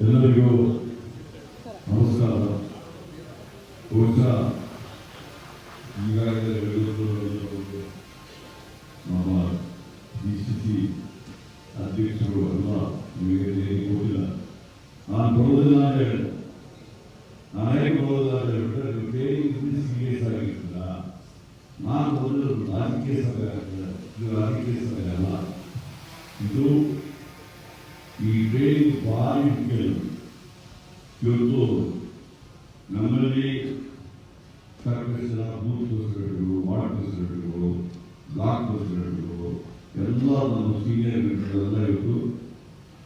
ಎಲ್ಲರಿಗೂ ನಮಸ್ಕಾರ. ಬಹುಶಃ ಈಗಾಗಲೇ ನಮ್ಮ DCC ಅಧ್ಯಕ್ಷರು ಎಲ್ಲ ನಿಮಗೆ ಗೊತ್ತಿಲ್ಲ. ನಾನು ಬರೋದಿಲ್ಲ ಅಂತ ಹೇಳಿದೆ. ನಾನೇ ಬರೋದಿಲ್ಲ ಅಂತ ಹೇಳಿದ್ರೆ ನೀವು ಸೀರಿಯಸ್ ಆಗಿರ್ತಿಲ್ಲ. ನಾನು ಬರೋದು ರಾಜಕೀಯ ಸಭೆ ಆಗ್ತದೆ. ಇದು ರಾಜಕೀಯ ಸಭೆ ಅಲ್ಲ. ಇದು ಈ ಟ್ರೈನಿಂಗ್ ಭಾರಿ ಮುಖ್ಯ. ಇವತ್ತು ನಮ್ಮಲ್ಲಿ ಸರ್ಕಾರದ ಬೂತ್ ಪ್ರೆಸಿಡೆಂಟ್ಗಳು, ವಾರ್ಡ್ ಪ್ರೆಸಿಡೆಂಟ್ಗಳು, ಬ್ಲಾಕ್ ಪ್ರೆಸಿಡೆಂಟ್ಗಳು ಎಲ್ಲ ನಮ್ಮ ಸೀನಿಯರ್ ಲೀಡರ್ಗಳೆಲ್ಲ ಇವತ್ತು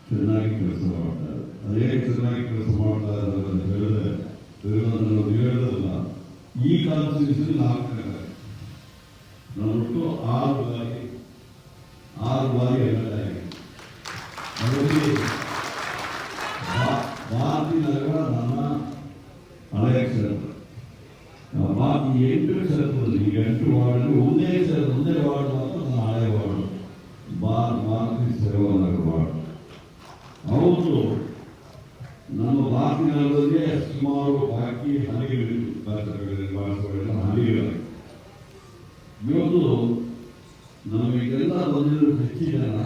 ಚೆನ್ನಾಗಿ ಕೆಲಸ ಮಾಡ್ತಾರೆ. ಅದೇ ಚೆನ್ನಾಗಿ ಕೆಲಸ ಮಾಡ್ತಾರೆ ಅಂತ ಹೇಳಿದ್ರೆ ಹೇಳೋದಲ್ಲ. ಈ ಕಾನ್ಸ್ಟಿಟ್ಯೂಷನ್ ನಾನು ಒಟ್ಟು 6 ಬಾರಿ ಎಮ್ಎಲ್ಎ ಆಗಿದೆ. ಅದರಲ್ಲಿ ಭಾರತೀನಗರ ನನ್ನ ಹಳೆಯ ಕ್ಷೇತ್ರ. ಬಾಕಿ 8 ಕ್ಷೇತ್ರದಲ್ಲಿ 8 ವಾರ್ಡ್ ಒಂದೇ ವಾರ್ಡ್ ಮಾತ್ರ ನನ್ನ ಹಳೆಯ ವಾರ್ಡ್, ಭಾರತೀಯ ಸೇವಾನಗರ ವಾರ್ಡ್. ಅವರು ನಮ್ಮ ಭಾರತೀನಗರದಲ್ಲಿ ಸುಮಾರು ಬಾಕಿ ಹಳ್ಳಿಗಳಿತ್ತು, ಹಳ್ಳಿಗಳು. ಇವತ್ತು ನಮಗೆಲ್ಲ ಬಂದಿರೋ ಹೆಚ್ಚಿನ ಜನ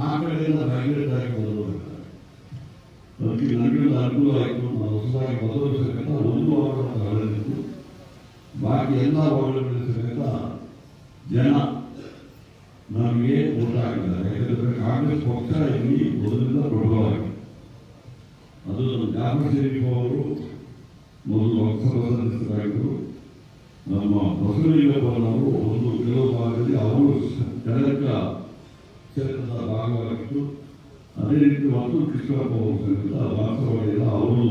ಆ ಕಡೆಯಿಂದ ಮೈಗ್ರೇಟ್ ಆಗಿ ಬದಲಾಗ್ತಾರೆ. ಅದಕ್ಕೆ ನನಗೆಲ್ಲ ಅನುಕೂಲ ಆಯಿತು. ನಾವು ಹೊಸದಾಗಿ ಬದಲಿಸಬೇಕಂತ 1 ವಾರ್ಡ್ ಹಳೆದಿತ್ತು. ಬಾಕಿ ಎಲ್ಲ ವಾರ್ಡ್ಗಳಲ್ಲಿ ಸಮೇತ ಜನ ನಮಗೆ ಓಟ್ ಹಾಕಿದ್ದಾರೆ. ಯಾಕಂದರೆ ಕಾಂಗ್ರೆಸ್ ಪಕ್ಷ ಇಲ್ಲಿ ಮೊದಲಿಂದ ಪ್ರಬಲವಾಗಿದೆ. ಅದು ಜಾಫರ್ ಶರೀಫ್ ಅವರು ಮೊದಲು ಲೋಕಸಭಾ ಸದಸ್ಯರಾಗಿದ್ದರು. ನಮ್ಮ ಬಸವಲಿಂಗಪ್ಪನವರು ಕೆಲವು ಭಾಗದಲ್ಲಿ ಅವರು ಕನಕ ಕ್ಷೇತ್ರದ ಭಾಗವಾಗಿತ್ತು. ಅದೇ ರೀತಿ ಮತ್ತು ಕೃಷ್ಣಪ್ಪ ಅವರು ವಾಸ್ತವವಾಗಿಲ್ಲ. ಅವರು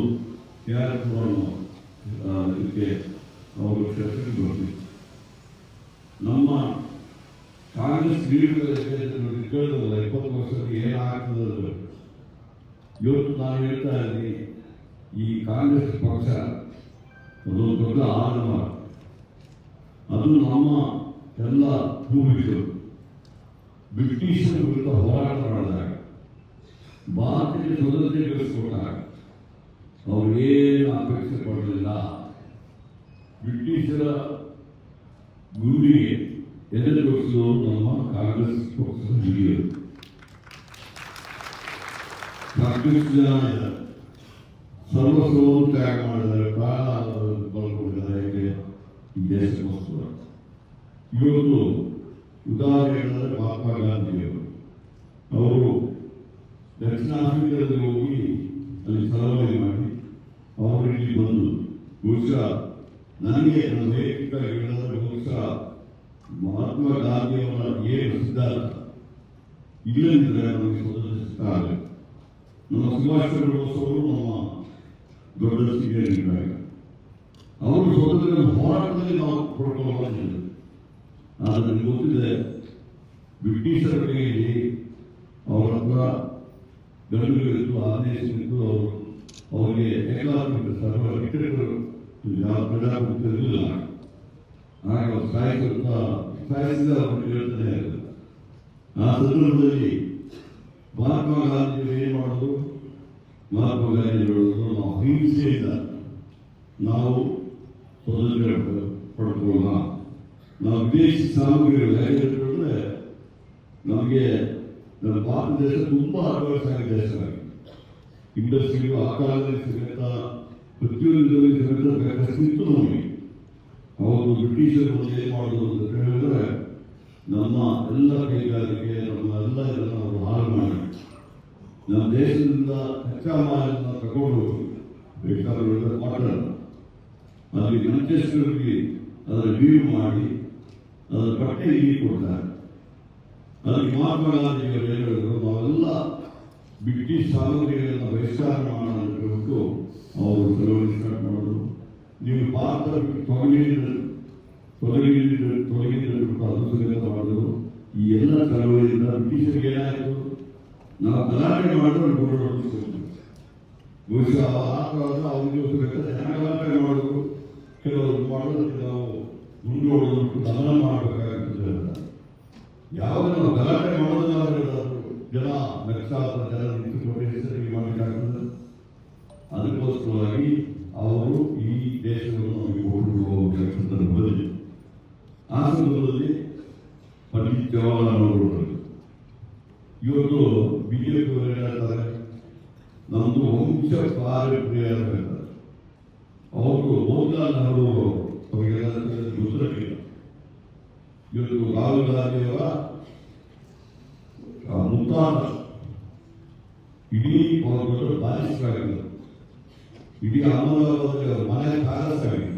ಇದಕ್ಕೆ ಅವರು ಕ್ಷೇತ್ರಕ್ಕೆ ಬರ್ತಿತ್ತು. ನಮ್ಮ ಕಾಂಗ್ರೆಸ್ ಲೀಡರ್ಗಳು ಕೇಳಿದಲ್ಲ 20 ವರ್ಷದಲ್ಲಿ ಏನಾಗ್ತದೆ. ಇವತ್ತು ನಾನು ಹೇಳ್ತಾ ಇದ್ದೀನಿ, ಈ ಕಾಂಗ್ರೆಸ್ ಪಕ್ಷ ಅದೊಂದು ದೊಡ್ಡ ಆರಂಭ. ಅದು ನಮ್ಮ ಎಲ್ಲ ಪೂರ್ವಿಕರು ಬ್ರಿಟಿಷರ ವಿರುದ್ಧ ಹೋರಾಟ ಮಾಡಿದಾಗ, ಭಾರತೀಯ ಸ್ವತಂತ್ರ ಗಳಿಸಿಕೊಟ್ಟಾಗ ಅವರು ಏನು ಅಪೇಕ್ಷೆ ಪಡಲಿಲ್ಲ. ಬ್ರಿಟಿಷರ ಗುಂಡಿಗೆ ಎದುರಿಸುವವರು ನಮ್ಮ ಕಾಂಗ್ರೆಸ್ ಪಕ್ಷದ ಹಿರಿಯರು. ಸಾಕಷ್ಟು ಜನ ಇದ್ದಾರೆ, ಸರ್ವಸ್ವವನ್ನು ತ್ಯಾಗ ಮಾಡಿದ್ದಾರೆ, ಪ್ರಾಣ ಬಳ್ಕೊಂಡಿದ್ದಾರೆ ಈ ದೇಶಕ್ಕೋಸ್ಕರ. ಇವತ್ತು ಉದಾಹರಣೆ ಹೇಳಿದರೆ ಮಹಾತ್ಮ ಗಾಂಧಿಯವರು, ಅವರು ದಕ್ಷಿಣ ಆಫ್ರಿಕಾದಲ್ಲಿ ಹೋಗಿ ಅಲ್ಲಿ ಚಳವಳಿ ಮಾಡಿ ಅವರು ಇಲ್ಲಿ ಬಂದು, ಬಹುಶಃ ನನಗೆ ನನ್ನ ವೈಯಕ್ತಿಕ ಹೇಳಿದರೆ ಬಹುಶಃ ಮಹಾತ್ಮ ಗಾಂಧಿಯವರ ಏನು ಸಿದ್ಧಾಂತ ಇಲ್ಲದಿದ್ದರೆ ನಮಗೆ ಸ್ವತಂತ್ರ ಸಿಗ್ತಾ ಆಗಬೇಕು. ನಮ್ಮ ಸುಭಾಷ್ ಚಂದ್ರ ಬೋಸ್ ಅವರು ನಮ್ಮ ದೊಡ್ಡ ಸೀನಿಯರ್ ಲೀಡರ್. ಅವರು ಸ್ವತಂತ್ರ ಹೋರಾಟದಲ್ಲಿ ನಾವು ಪಡ್ಕೊಳ್ಳೋದಿಲ್ಲ. ಆದರೆ ನನಗೆ ಗೊತ್ತಿದೆ, ಬ್ರಿಟಿಷರ ಕಡೆಯಲ್ಲಿ ಅವರ ಹತ್ರ ಗಂಡುಗಳಿತ್ತು, ಆದೇಶಗಳಿತ್ತು. ಅವರಿಗೆ ಏಕಾತ್ಮಿಕ ಸರ್ವ ಟಿಕೆಟ್ಗಳು ಪ್ರಜಾಪ್ರಭುತ್ವ ಇರಲಿಲ್ಲ. ಆಗ ಅವರು ಸಾಯಿಸಿದ ಅವರು ಹೇಳ್ತಾನೆ ಇರಲಿಲ್ಲ. ಆ ಸಂದರ್ಭದಲ್ಲಿ ಮಹಾತ್ಮ ಗಾಂಧಿಯವರು ಏನು ಮಾಡೋದು? ಮಹಾತ್ಮ ಗಾಂಧಿ ಹೇಳೋದು, ನಾವು ಅಹಿಂಸೆಯಿಂದ ನಾವು ಸ್ವತಂತ್ರ ಪಡ್ಕೊಳ್ಳೋಣ. ನಾವು ವಿದೇಶಿ ಸಾಮಗ್ರಿಗಳು ಹೇಗೆ ಹೇಳಿದ್ರೆ, ನಮಗೆ ನಮ್ಮ ಭಾರತ ದೇಶ ತುಂಬ ಅಡ್ವಾನ್ಸ್ ಆಗಿ ದೇಶವಾಗಿದೆ. ಇಂಡಸ್ಟ್ರಿಗಳು ಆ ಕಾಲದಲ್ಲಿ ಸಮೇತ ಪ್ರತಿಯೊಂದರಲ್ಲಿ ಸಮೇತ ಬೇಕಾಗಿತ್ತು ನಮಗೆ. ಅವರು ಬ್ರಿಟಿಷರು ಏನು ಮಾಡೋದು ಅಂತ ಹೇಳಿದ್ರೆ, ನಮ್ಮ ಎಲ್ಲ ಕೈಗಾರಿಕೆ, ನಮ್ಮ ಎಲ್ಲ ಇದನ್ನು ಅವರು ಹಾಳು ಮಾಡಿ ನಮ್ಮ ದೇಶದಿಂದ ಕಚ್ಚಾ ಮಾಲನ್ನು ತಗೊಂಡು ಬೇಕಾದ ಕಾಟನ್ ಅಲ್ಲಿ ಮ್ಯಾಂಚೆಸ್ಟರ್ಗೆ ಅದರ ವೀವ್ ಮಾಡಿ ಅದರ ಬಟ್ಟೆ ಇಲ್ಲಿ ಕೊಡ್ತಾರೆ. ಅದಕ್ಕೆ ಮಹಾತ್ಮ ಗಾಂಧಿಯವರು ಏನು ಹೇಳಿದ್ರು, ನಾವೆಲ್ಲ ಬ್ರಿಟಿಷ್ ಸಾಮಗ್ರಿಗಳನ್ನು ಬಹಿಷ್ಕಾರ ಮಾಡೋಣ ಅಂತ ಹೇಳ್ಬಿಟ್ಟು ಅವರು ಚಳವಳಿ ಸ್ಟಾರ್ಟ್ ಮಾಡಿದ್ರು. ನೀವು ಭಾರತ ತೊಲಗಿಬಿಟ್ಟು ಅನುಸರಿತ ಮಾಡಿದ್ರು. ಈ ಎಲ್ಲ ಚಳವಳಿಯಿಂದ ಬ್ರಿಟಿಷರಿಗೆ ಏನಾಯಿತು? ನಾವು ಗಲಾಟೆ ಮಾಡಿದ್ರೆ ಬಹುಶಃ ಆ ಕಾಲದ ಅವ್ರಿಗೆ ಜನ ಗಲಾಟೆ ಮಾಡಿದ್ರು. ಕೆಲವರು ಮಾಡೋದಕ್ಕೆ ನಾವು ಮುಂದೂಡೋದಕ್ಕೆ ದಮನ ಮಾಡಬೇಕಾಗ್ತದೆ. ಯಾವಾಗ ನಾವು ಗಲಾಟೆ ಮಾಡೋದಾದ್ರೆ ಜನ ಲಕ್ಷಾಂತರ ಜನ ನಿಂತುಕೊಂಡು ಹೆಸರಿಗೆ ಮಾಡಬೇಕಾಗ್ತದೆ. ಅದಕ್ಕೋಸ್ಕರವಾಗಿ ಅವರು ಈ ದೇಶವನ್ನು ನಮಗೆ ಕೊಟ್ಟು ಹೋಗುವ ಸಂದರ್ಭದಲ್ಲಿ ಆ ಸಂದರ್ಭದಲ್ಲಿ ಪಂಡಿತ್ ಜವಾಹರ್ಲಾಲ್ ನೆಹರು ಇವತ್ತು ಬಿಜೆಪಿ ಅವರು ಹೇಳ್ತಾರೆ ನಮ್ಮದು ವಂಶ ಪಾರಂಪರ್ಯ ಹೇಳ್ತಾರೆ. ಅವರು ಮೋತಿಲಾಲ್ ನೆಹರು ಅವರಿಗೆಲ್ಲ ಗೊತ್ತಿರಲಿಲ್ಲ. ಇವತ್ತು ರಾಹುಲ್ ಗಾಂಧಿಯವರ ಮುತ್ತಾದ ಇಡೀ ದೊಡ್ಡ ಬಾಲಿಷ್ಠರಾಗಿದ್ದರು. ಇಡೀ ಅಹಮದಾಬಾದ್ಗೆ ಅವರ ಮನೆ ಪ್ಯಾಲೇಸ್ ಆಗಿದೆ.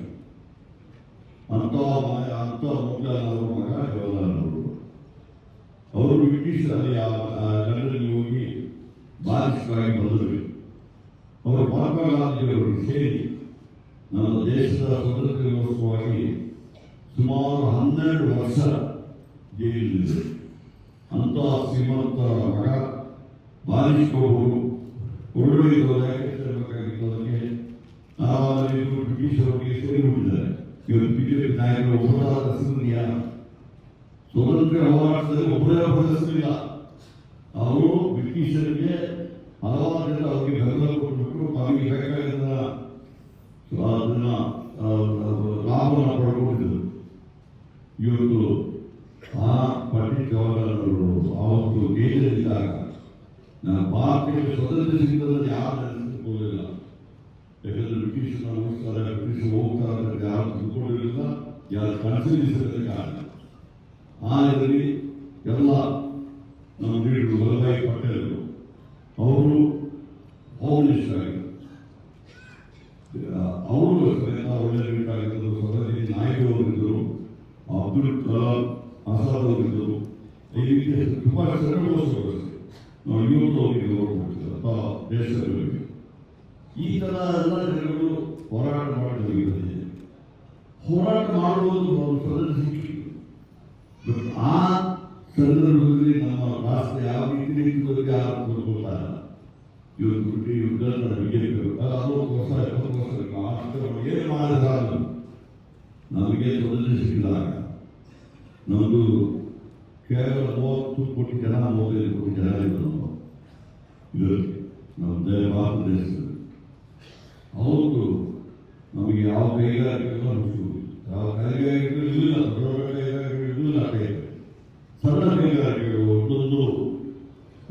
ಅಂತ ಮೋತಿಲಾಲ್ ನೆಹರು ಮಗ ಜವಾಹರ್ಲಾಲ್ ನೆಹರು ಅವರು ಬ್ರಿಟಿಷರಲ್ಲಿ ಲಂಡನ್ಗೆ ಹೋಗಿ ಬಾಲಿಷ್ಠರಾಗಿ ಬಂದರು. ಅವರು ಮಹಾತ್ಮ ಗಾಂಧಿಯವರಿಗೆ ಸೇರಿ ನಮ್ಮ ದೇಶದ ಸ್ವಾತಂತ್ರ್ಯಕ್ಕೋಸ್ಕರವಾಗಿ ಸುಮಾರು 12 ವರ್ಷ ಜೈಲಿದ್ದರು. ಅಂತ ಶ್ರೀಮಂತ ಮಗ ಬಾಲಿಷ್ಠವರು ಹೊರಡಬೇಕಾಗಿದ್ದವರಿಗೆ ನಾವಾಗಲೂ ಬ್ರಿಟಿಷ್ ಅವರಿಗೆ ಸೇರಿಬಿಟ್ಟಿದ್ದಾರೆ. ಇವತ್ತು ಬಿಜೆಪಿ ನಾಯಕರು ಒಬ್ಬರಾದ ಹೆಸರಿನ ಸ್ವತಂತ್ರ ಹೋರಾಟದಲ್ಲಿ ಒಬ್ಬರೇ ಹೆಸರಿಲ್ಲ. ಅವರು ಬ್ರಿಟಿಷರಿಗೆ ಹಲವಾರು ಜನ ಅವರಿಗೆ ಬೆಂಬಲ ಕೊಟ್ಟುಬಿಟ್ಟು ಅವರಿಗೆ ಬೇಕಾಗಿದ್ದ ಅದನ್ನ ಲಾಭವನ್ನು ಪಡ್ಕೊಂಡಿದ್ದರು. ಇವತ್ತು ಆ ಪಂಡಿತ್ ಜವಾಹರ್ಲಾಲ್ ನೆಹರು ಅವತ್ತು ದೇಶದಲ್ಲಿದ್ದಾಗ ಭಾರತಕ್ಕೆ ಸ್ವತಂತ್ರ ಸಿಗದಲ್ಲಿ ಯಾರು ನೆನೆಸಿಕೊಳ್ಳಲಿಲ್ಲ. ಯಾಕಂದ್ರೆ ಬ್ರಿಟಿಷ್ ನಮಸ್ಕಾರ ಬ್ರಿಟಿಷ್ ಹೋಗ್ತಾರೆ ಅಂತ ಯಾರು ತಿಳ್ಕೊಂಡಿರಲಿಲ್ಲ, ಯಾರು ಕನಸಿಸಲಿಕ್ಕೆ ಕಾರಣ. ಆ ಇದರಲ್ಲಿ ಎಲ್ಲ ನಮ್ಮ ಲೀಡರು ವಲ್ಲಭಾಯಿ ಪಟೇಲ್ ಅವರು ಹೋಮನಿಷ್ಠರಾಗಿದ್ದರು. ಅವರು ಒಳ್ಳೆ ಲೀಡರಾಗಿದ್ದರು. ಸರೋಜಿನಿ ನಾಯ್ಡು ಅವರಿದ್ದರು, ಅಬ್ದುಲ್ ಕಲಾಂ ಆಜಾದ್ ಅವರಿದ್ದರು. ಈ ರೀತಿ ತುಂಬ ಜನಗೋಸ್ಕರ ನಾವು ಇವತ್ತು ಅವರಿಗೆ ಗೌರವ ಕೊಡ್ತೀವಿ ಅಥವಾ ದೇಶದಲ್ಲಿ ಈ ಥರ ಎಲ್ಲ ಜನಗಳು ಹೋರಾಟ ಮಾಡಿದ್ದಾರೆ. ಹೋರಾಟ ಮಾಡುವುದು ಸ್ವತಂತ್ರ ಸಿಕ್ಕಿ ಆ ಸಂದರ್ಭದಲ್ಲಿ ನಮ್ಮ ರಾಷ್ಟ್ರ ಯಾವ ರೀತಿ ನಿಂತಿದ್ದವರಿಗೆ ಯಾರು ಕೊಡ್ತಾರೆ. ಇವತ್ತು ಯುದ್ಧ ಬಿಜೆಪಿ ಅದು ಹೊಸ 20 ವರ್ಷ ರಾಷ್ಟ್ರ ಏನು ಮಾಡಿದಾಗ ನಮಗೆ ಸ್ವತಂತ್ರ ಸಿಕ್ಕಿದಾಗ ನಮ್ಮದು ಕೇವಲ 30 ಕೋಟಿ ಜನ 35 ಕೋಟಿ ಜನ ಇದ್ದರು ಇದರಲ್ಲಿ ನಮ್ಮ ಭಾರತ ದೇಶದಲ್ಲಿ. ಹೌದು, ನಮಗೆ ಯಾವ ಕೈಗಾರಿಕೆಗಳು ಯಾವ ಕೈಗಾರಿಕೆಗಳು ಇಲ್ಲ, ದೊಡ್ಡ ಕೈಗಾರಿಕೆಗಳು ಇಲ್ಲ. ಸಣ್ಣ ಕೈಗಾರಿಕೆಗಳು ಒಂದೊಂದು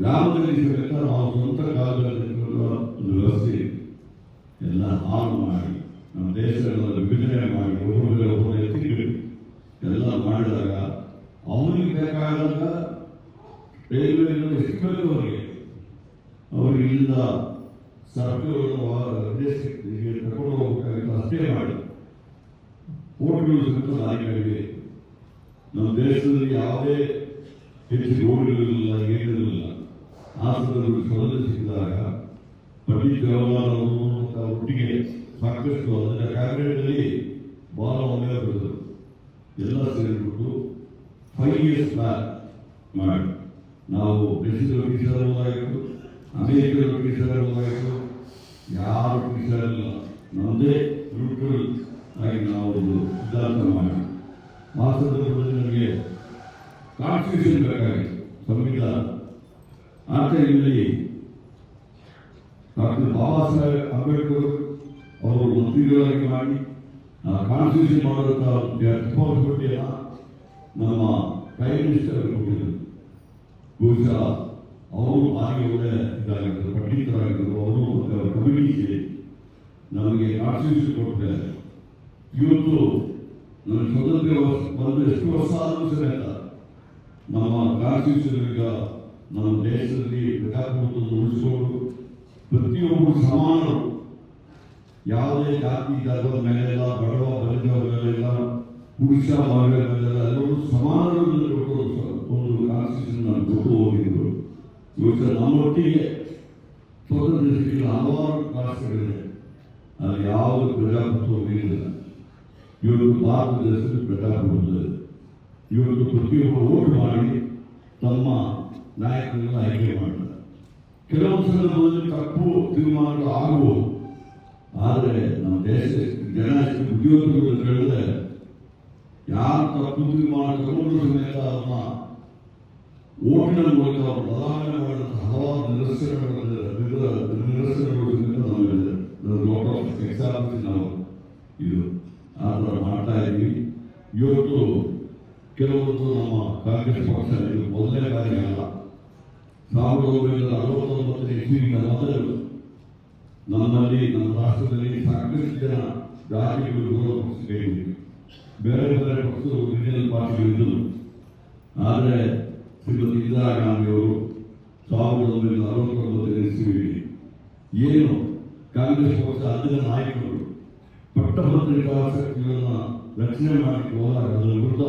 ಗ್ರಾಮದಲ್ಲಿ ಸಿಗಬೇಕಾದ್ರೆ ನಾವು ಸ್ವಂತ ಕಾಲದಲ್ಲಿ ಒಂದು ವ್ಯವಸ್ಥೆ ಎಲ್ಲ ಹಾಳು ಮಾಡಿ ನಮ್ಮ ದೇಶಗಳ ವಿಭಜನೆ ಮಾಡಿ ಒಬ್ಬರು ಎತ್ತಿಟ್ಟು ಎಲ್ಲ ಮಾಡಿದಾಗ ಅವರಿಗೆ ಬೇಕಾದಾಗ ರೈಲ್ವೆಗಳು ಎಷ್ಟು ಬೇಕು ಅವರಿಗೆ ಇಲ್ಲಿಂದ ಸರಕುಗಳನ್ನು ದೇಶಕ್ಕೆ ತಗೊಂಡು ಹೋಗಬೇಕಾಗಿತ್ತು. ಅಷ್ಟೇ ಮಾಡಿ ಹೋಟೆಲ್ಗಳು ಸಹಿತ ಲಾರಿಗಳಿವೆ. ನಮ್ಮ ದೇಶದಲ್ಲಿ ಯಾವುದೇ ಹೆಚ್ಚು ರೋಡ್ಗಳಿರಲಿಲ್ಲ, ಏನಿರಲಿಲ್ಲ. ಆ ಸಂದರ್ಭದಲ್ಲಿ ಸ್ವತಂತ್ರ ಸಿಕ್ಕಿದಾಗ ಪಂಡಿತ್ ಜವಾಹರ್ಲಾಲ್ ಅವರು ಮತ್ತು ಒಟ್ಟಿಗೆ ಸಾಕಷ್ಟು ಅದರ ಕ್ಯಾಬಿನೆಟ್ನಲ್ಲಿ ಬಹಳ ಒಳ್ಳೆಯ ಬರೆದರು. ಎಲ್ಲ ಸೇರಿಬಿಟ್ಟು 5 years ಪ್ಲಾನ್ ಮಾಡಿ ನಾವು ದೇಶದ ಟೀಚರ್ಗಳಾಗಿತ್ತು, ಅಮೇರಿಕದ ಟೀಚರ್ಗಳಾಗಿತ್ತು, ಯಾರು ಟೀಚರ್ ಇಲ್ಲ, ನಮ್ಮದೇ ನ್ಯೂಟ್ರಲ್ ಆಗಿ ನಾವು ಒಂದು ಸಿದ್ಧಾಂತ ಮಾಡಿ ಆ ಸಂದರ್ಭದಲ್ಲಿ ನಮಗೆ ಕಾನ್ಸ್ಟಿಟ್ಯೂಷನ್ ಬೇಕಾಗಿತ್ತು, ಸಂವಿಧಾನ. ಆ ಟೈಮಲ್ಲಿ ಡಾಕ್ಟರ್ ಬಾಬಾ ಸಾಹೇಬ್ ಅಂಬೇಡ್ಕರ್ ಅವರು ಮಂತ್ರಿಗಳಾಗಿ ಮಾಡಿ ಕಾನ್ಸ್ಟಿಟ್ಯೂಷನ್ ಮಾಡೋಂಥ ರೆಸ್ಪಾನ್ಸಿಬಿಲಿಟಿಯನ್ನು ನಮ್ಮ ಪ್ರೈಮ್ ಮಿನಿಸ್ಟರ್ ಕೊಟ್ಟಿದ್ದರು. ಬಹುಶಃ ಅವರು ಭಾರಿ ಒಳ್ಳೆ ಇದಾಗಿದ್ದರು, ಪಂಡಿತರಾಗಿದ್ದರು. ಅವರು ಮತ್ತು ಅವರ ಕಮಿಟಿ ಸೇರಿ ನಮಗೆ ಕಾನ್ಸ್ಟಿಟ್ಯೂಷನ್ ಕೊಟ್ಟಿದ್ದಾರೆ. ಇವತ್ತು ನಮ್ಮ ಸ್ವತಂತ್ರ ಬಂದು ಎಷ್ಟು ವರ್ಷ ಆದರೂ ಸಮೇತ ನಮ್ಮ ಕಾನ್ಸ್ಟಿಟ್ಯೂಷನ್ ಈಗ ನಮ್ಮ ದೇಶದಲ್ಲಿ ಪ್ರಜಾಪ್ರಭುತ್ವವನ್ನು ಉಳಿಸಿಕೊಂಡು ಪ್ರತಿಯೊಬ್ಬರು ಸಮಾನರು, ಯಾವುದೇ ಜಾತಿ ಧರ್ಮದ ಮೇಲೆಲ್ಲ, ಬಡವ ಬಲಿದವರ ಮೇಲೆಲ್ಲ, ಪುರುಷ ಮಹಿಳೆಯ ಮೇಲೆಲ್ಲ ಎಲ್ಲರೂ ಸಮಾನರು ಒಂದು ಕಾನ್ಸ್ಟಿಟ್ಯೂಷನ್ ನಾನು ಕೊಟ್ಟು ಹೋಗಿದ್ದರು. ಇವತ್ತು ನಮ್ಮೊಟ್ಟಿಗೆ ಸ್ವತಂತ್ರ ಸಿಕ್ಕಿದ ಹಲವಾರು ರಾಷ್ಟ್ರಗಳಿದೆ, ಅಲ್ಲಿ ಯಾವುದು ಪ್ರಜಾಪ್ರಭುತ್ವ ಇಲ್ಲ. ಇವತ್ತು ಭಾರತ ದೇಶದಲ್ಲಿ ಪ್ರಜಾಪ್ರಭುತ್ವ ಇದೆ. ಇವತ್ತು ಪ್ರತಿಯೊಬ್ಬರು ಓಟ್ ಮಾಡಿ ತಮ್ಮ ನಾಯಕರನ್ನು ಆಯ್ಕೆ ಮಾಡ್ತಾರೆ. ಕೆಲವು ಸಂದರ್ಭದಲ್ಲಿ ತಪ್ಪು ತೀರ್ಮಾನಗಳು ಆಗುವುದು. ಆದರೆ ನಮ್ಮ ದೇಶ ಜನ ಉದ್ಯೋಗಗಳು ಹೇಳಿದ್ರೆ ಯಾರು ತಪ್ಪು ತೀರ್ಮಾನ ತಗೊಂಡು ಸಮೇತ ಅದನ್ನ ಓಟಿನ ಮೂಲಕ ಅವರು ಬದಲಾವಣೆ ಮಾಡಿದಂಥ ಹಲವಾರು ನಿರಸನಗಳು ಸಮೇತ ನಾವು ಕೆಲವೊಂದು ನಮ್ಮ ಕಾಂಗ್ರೆಸ್ ಪಕ್ಷ ಇದು ಮೊದಲನೇ ಬಾರಿ ಅಲ್ಲ. 1969 ಇಸ್ವಿಯಿಂದ ಮೊದಲು ನಮ್ಮಲ್ಲಿ ನಮ್ಮ ರಾಷ್ಟ್ರದಲ್ಲಿ ಸಾಕಷ್ಟು ಜನ ಜಾತಿಗಳು ವಿರೋಧ ಪಕ್ಷ ಕೈಗೊಂಡಿತು. ಬೇರೆ ಬೇರೆ ಪಕ್ಷಗಳು ರೀಜನಲ್ ಪಾರ್ಟಿಗಳಿದ್ದವು. ಆದರೆ ಶ್ರೀಮತಿ ಇಂದಿರಾ ಗಾಂಧಿಯವರು 1969 ಇಸ್ವಿಯಲ್ಲಿ ಏನು ಕಾಂಗ್ರೆಸ್ ಪಕ್ಷ ಅಂದಿನ ನಾಯಕರು ಪಟ್ಟಭದ್ರಿಕಾ ಶಕ್ತಿಗಳನ್ನು ರಚನೆ ಮಾಡಿ ಹೋದಾಗ ಅದರ ವಿರುದ್ಧ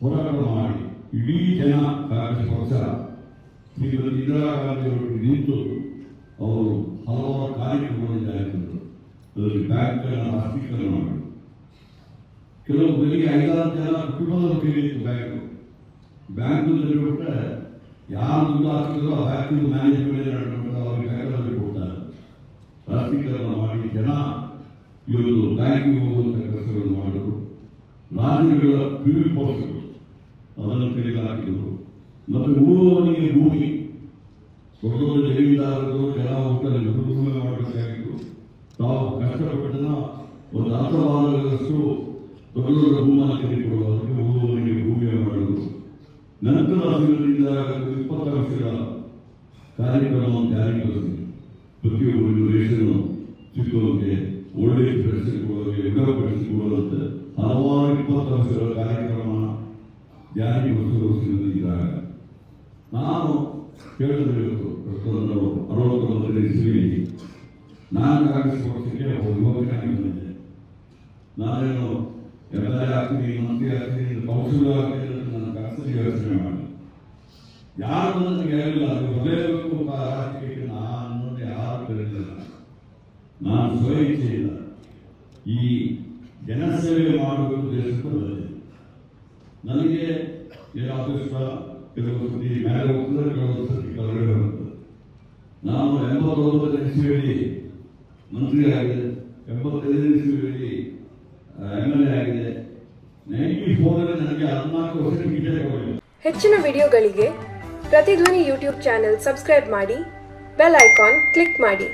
ಹೋರಾಟ ಮಾಡಿ ಇಡೀ ಜನ ಕಾಂಗ್ರೆಸ್ ಪಕ್ಷ ಶ್ರೀಮತಿ ಇಂದಿರಾ ಗಾಂಧಿಯವರು ನಿಂತು ಅವರು ಹಲವಾರು ಕಾರ್ಯಕ್ರಮಗಳನ್ನು ಜಾರಿಗೊಂಡರು. ಅದರಲ್ಲಿ ಬ್ಯಾಂಕ್ಗಳನ್ನು ರಾಷ್ಟ್ರೀಕರಣ ಮಾಡಿ ಕೆಲವು ಬೆಳಿಗ್ಗೆ 5-6 ಜನ ಕುಟುಂಬದ ಕೈಲಿತ್ತು ಬ್ಯಾಂಕ್ನಲ್ಲಿ ಬಿಟ್ಟರೆ ಯಾರು ದುಡ್ಡು ಹಾಕಿದ್ರು ಆ ಬ್ಯಾಂಕಿನ ಮ್ಯಾನೇಜ್ಮೆಂಟ್ ನಡ್ಕೊಂಡು ಅವ್ರಿಗೆ ಬ್ಯಾಂಕಲ್ಲಿ ಕೊಡ್ತಾರೆ. ರಾಷ್ಟ್ರೀಕರಣ ಮಾಡಿ ಜನ ಇವತ್ತು ಬ್ಯಾಂಕಿಗೆ ಹೋಗುವಂಥ ಕೆಲಸಗಳನ್ನು ಮಾಡಿದ್ರು. ರಾಜ್ಯಗಳ ವಿವಿಧ ಪಕ್ಷಗಳು ಅದನ್ನು ಕೈಗೆ ಹಾಕಿದರು. ಮತ್ತು ಉಳುವವನಿಗೆ ಭೂಮಿ ದೊಡ್ಡ ದೊಡ್ಡ ಜಮೀನ್ದಾರರು ಜನ ಹೋಗ್ತಾರೆ ದುರ್ಮೆ ಮಾಡಬೇಕಾಗಿತ್ತು. ತಾವು ಕಷ್ಟಪಟ್ಟನ ಒಂದು ಅರ್ಥವಾದಷ್ಟು ದೊಡ್ಡ ದೊಡ್ಡ ಭೂಮಿಯನ್ನು ತೆಗೆದುಕೊಳ್ಳುವುದಕ್ಕೆ ಉಳುವವನಿಗೆ ಭೂಮಿಯನ್ನು ಮಾಡುವುದು. ನಂತರ ಅದರಿಂದ 20 ವರ್ಷಗಳ ಕಾರ್ಯಕ್ರಮವನ್ನು ಜಾರಿಗೊಳಿಸಿದೆ. ಪ್ರತಿಯೊಬ್ಬರಿಗೂ ರೇಷನ್ ಸಿಕ್ಕುವಂತೆ, ಒಳ್ಳೆಯ ಬೆಳೆಸಿಕೊಳ್ಳುವಂತೆ, ಎಗರ ಬೆಳೆಸಿಕೊಳ್ಳುವಂತೆ ಹಲವಾರು 20 ವರ್ಷಗಳ ಕಾರ್ಯಕ್ರಮ ಜಾರಿಗೊಳಿಸಿದ್ದಾರೆ. ನಾನು ಕೇಳಿದಬೇಕು 1969 ಇಸ್ವಿಯಲ್ಲಿ ನಾನು ಕಾಂಗ್ರೆಸ್ ಪಕ್ಷಕ್ಕೆ ಯುವಕನಾಗಿ ಬಂದಿದ್ದೆ. ನಾನೇನು MLA ಆಗ್ತೀನಿ, ಮಂತ್ರಿ ಆಗ್ತೀನಿ, ಕೌನ್ಸಿಲರ್ ಆಗ್ತೀನಿ ಅಂತ ನನ್ನ ಕನಸಲ್ಲಿ ಯೋಚನೆ ಮಾಡಿ ಯಾರು ನನಗೆ ಹೇಳಿಲ್ಲ. ಅದು ಬರಲೇಬೇಕು ರಾಜಕೀಯಕ್ಕೆ ನಾನು ಯಾರು ಕರೀಲಿಲ್ಲ. ನಾನು ಸ್ವಇಚ್ಛೆಯಿಲ್ಲ ಈ ಜನಸೇವೆ ಮಾಡಬೇಕು ದೇಶಕ್ಕೆ ಬಂದಿದೆ. ನನಗೆ ಅದೃಷ್ಟ ಕೆಲವು ಸತಿ ಮೇಲೆ ಹೋಗ್ತದೆ, ಕೆಲವು ಸತಿ ಕೆಳಗಡೆ ಬರ್ತದೆ. ನಾನು 89 ಇಸ್ವಿಯಲ್ಲಿ ಮಂತ್ರಿ ಆಗಿದೆ, 75 ಇಸ್ವಿಯಲ್ಲಿ MLA ಆಗಿದೆ. 94 ನನಗೆ 14 ವರ್ಷ ಟಿಕೆಟ್ ಕೊಡಲಿಲ್ಲ. ಹೆಚ್ಚಿನ ವಿಡಿಯೋಗಳಿಗೆ ಪ್ರತಿಧ್ವನಿ ಯೂಟ್ಯೂಬ್ ಚಾನೆಲ್ ಸಬ್ಸ್ಕ್ರೈಬ್ ಮಾಡಿ, ಬೆಲ್ ಐಕಾನ್ ಕ್ಲಿಕ್ ಮಾಡಿ.